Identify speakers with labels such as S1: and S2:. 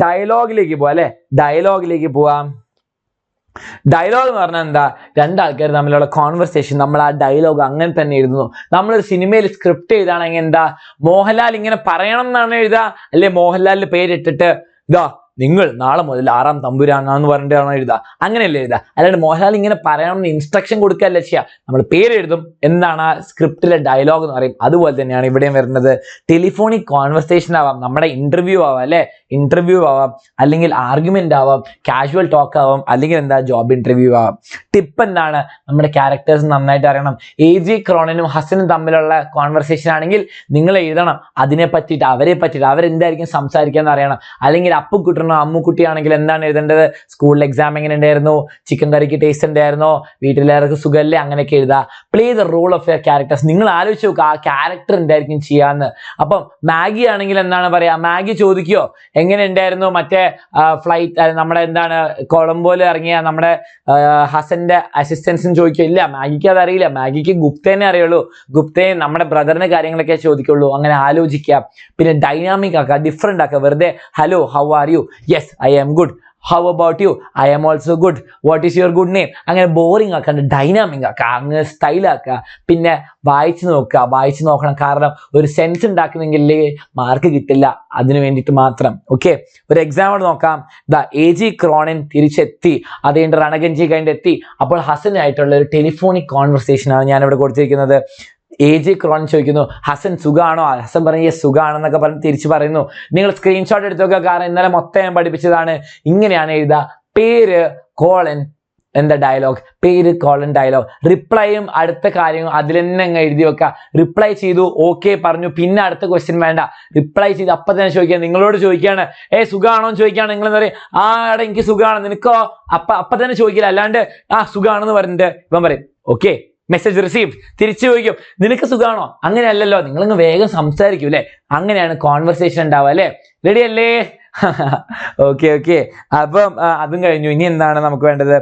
S1: ഡയലോഗിലേക്ക് പോവാം അല്ലെ. ഡയലോഗിലേക്ക് പോവാം. ഡയലോഗ് എന്ന് പറഞ്ഞാൽ എന്താ? രണ്ടാൾക്കാർ തമ്മിലുള്ള കോൺവെർസേഷൻ. നമ്മൾ ആ ഡയലോഗ് അങ്ങനെ തന്നെ എഴുതുന്നു. നമ്മളൊരു സിനിമയിൽ സ്ക്രിപ്റ്റ് എഴുതാണെങ്കിൽ എന്താ, മോഹൻലാൽ ഇങ്ങനെ പറയണം എന്നാണ് എഴുതുക, അല്ലെ മോഹൻലാലിന്റെ പേരിട്ടിട്ട് ഇതാ നിങ്ങൾ നാളെ മുതൽ 6-ാം തമ്പുരാനാന്ന് പറഞ്ഞിട്ടാണോ എഴുതുക? അങ്ങനെയല്ലേ എഴുതുക. അല്ലാണ്ട് മോഹൻലാൽ ഇങ്ങനെ പറയണം എന്ന് ഇൻസ്ട്രക്ഷൻ കൊടുക്കുകയല്ല ചെയ്യുക. നമ്മൾ പേരെഴുതും, എന്താണ് ആ സ്ക്രിപ്റ്റിലെ ഡയലോഗ് എന്ന് പറയും. അതുപോലെ തന്നെയാണ് ഇവിടെയും വരുന്നത്. ടെലിഫോണിക് കോൺവെർസേഷൻ ആവാം, നമ്മുടെ ഇന്റർവ്യൂ ആവാം അല്ലെ, ഇന്റർവ്യൂ ആവാം, അല്ലെങ്കിൽ ആർഗ്യുമെന്റ് ആവാം, കാഷ്വൽ ടോക്ക് ആവാം, അല്ലെങ്കിൽ എന്താ ജോബ് ഇന്റർവ്യൂ ആവാം. ടിപ്പ് എന്താണ്? നമ്മുടെ ക്യാരക്ടേഴ്സ് നന്നായിട്ട് അറിയണം. AJ ക്രോണനും ഹസനും തമ്മിലുള്ള കോൺവെർസേഷൻ ആണെങ്കിൽ നിങ്ങൾ എഴുതണം അതിനെ പറ്റിയിട്ട്, അവരെ പറ്റിയിട്ട്, അവരെന്തായിരിക്കും സംസാരിക്കാന്ന് അറിയണം. അല്ലെങ്കിൽ അപ്പുക്കുട്ടനോ അമ്മുക്കുട്ടിയാണെങ്കിൽ എന്താണ് എഴുതേണ്ടത്? സ്കൂളിൽ എക്സാം എങ്ങനെ ഉണ്ടായിരുന്നു, ചിക്കൻ കറിക്ക് ടേസ്റ്റ് ഉണ്ടായിരുന്നോ, വീട്ടിലേറെ സുഖമല്ലേ, അങ്ങനെയൊക്കെ എഴുതുക. Play the role of your characters. നിങ്ങൾ ആലോചിച്ച് നോക്കുക ആ ക്യാരക്ടർ എന്തായിരിക്കും ചെയ്യാന്ന്. അപ്പം മാഗി ആണെങ്കിൽ എന്താണ് പറയാ? മാഗി ചോദിക്കുകയോ എങ്ങനെ ഉണ്ടായിരുന്നു മറ്റേ ഫ്ലൈറ്റ്, നമ്മുടെ എന്താണ് കൊളംബോയിൽ ഇറങ്ങിയ നമ്മുടെ ഹസന്റെ അസിസ്റ്റൻസിന് ചോദിക്കുക? ഇല്ല, മാഗിക്ക് അതറിയില്ല. മാഗിക്ക് ഗുപ്തേനെ അറിയുള്ളൂ. ഗുപ്തയെ നമ്മുടെ ബ്രദറിന്റെ കാര്യങ്ങളൊക്കെ ചോദിക്കുള്ളൂ. അങ്ങനെ ആലോചിക്കുക. പിന്നെ ഡൈനാമിക് ആക്കുക, ഡിഫറെന്റ് ആക്കുക. വെറുതെ hello how are you, yes I am good, how about you, I am also good, what is your good name, അങ്ങനെ ബോറിംഗ് ആക്കാണ്ട് ഡൈനാമിക് ആക്കുക, അങ്ങനെ സ്റ്റൈലാക്കുക. പിന്നെ വായിച്ചു നോക്കുക, വായിച്ചു നോക്കണം. കാരണം ഒരു സെൻസ് ഉണ്ടാക്കുന്നെങ്കിൽ മാർക്ക് കിട്ടില്ല, അതിനു വേണ്ടിയിട്ട് മാത്രം. ഓക്കെ, ഒരു എക്സാമ്പിൾ നോക്കാം. AJ ക്രോണൻ തിരിച്ചെത്തി, അത് കഴിഞ്ഞ് രണഗഞ്ചി കഴിഞ്ഞ് എത്തി. അപ്പോൾ ഹസനായിട്ടുള്ള ഒരു ടെലിഫോണിക് കോൺവെർസേഷൻ ആണ് ഞാനിവിടെ കൊടുത്തിരിക്കുന്നത്. AJ ക്രോൺ ചോദിക്കുന്നു ഹസൻ സുഖാണോ? ഹസൻ പറഞ്ഞ സുഖാണെന്നൊക്കെ പറഞ്ഞ് തിരിച്ചു പറയുന്നു. നിങ്ങൾ സ്ക്രീൻഷോട്ട് എടുത്ത് നോക്കുക, കാരണം ഇന്നലെ മൊത്തം ഞാൻ പഠിപ്പിച്ചതാണ്. ഇങ്ങനെയാണ് എഴുതുക. പേര് കോളൻ എന്താ ഡയലോഗ്, പേര് കോളൻ ഡയലോഗ്. റിപ്ലൈയും അടുത്ത കാര്യവും അതിൽ തന്നെ അങ്ങ് എഴുതി വെക്കുക. റിപ്ലൈ ചെയ്തു, ഓക്കെ പറഞ്ഞു, പിന്നെ അടുത്ത ക്വസ്റ്റ്യൻ വേണ്ട. റിപ്ലൈ ചെയ്ത് അപ്പൊ തന്നെ ചോദിക്കുക. നിങ്ങളോട് ചോദിക്കുകയാണ് സുഖാണോ എന്ന് ചോദിക്കുകയാണ്. നിങ്ങൾ എന്താ പറയുക? എടാ എനിക്ക് സുഖാണ്, നിനക്കോ? അപ്പൊ തന്നെ ചോദിക്കില്ല. അല്ലാണ്ട് സുഖാണെന്ന് പറഞ്ഞിട്ട് ഇവൻ പറയും ഓക്കെ മെസ്സേജ് റിസീവ്, തിരിച്ചു ചോദിക്കും നിനക്ക് സുഖാണോ? അങ്ങനെയല്ലല്ലോ, നിങ്ങളങ്ങ് വേഗം സംസാരിക്കും അല്ലെ. അങ്ങനെയാണ് കോൺവെർസേഷൻ ഉണ്ടാവുക അല്ലെ. റെഡി അല്ലേ? ഓക്കെ. അപ്പം അതും കഴിഞ്ഞു. ഇനി എന്താണ് നമുക്ക് വേണ്ടത്?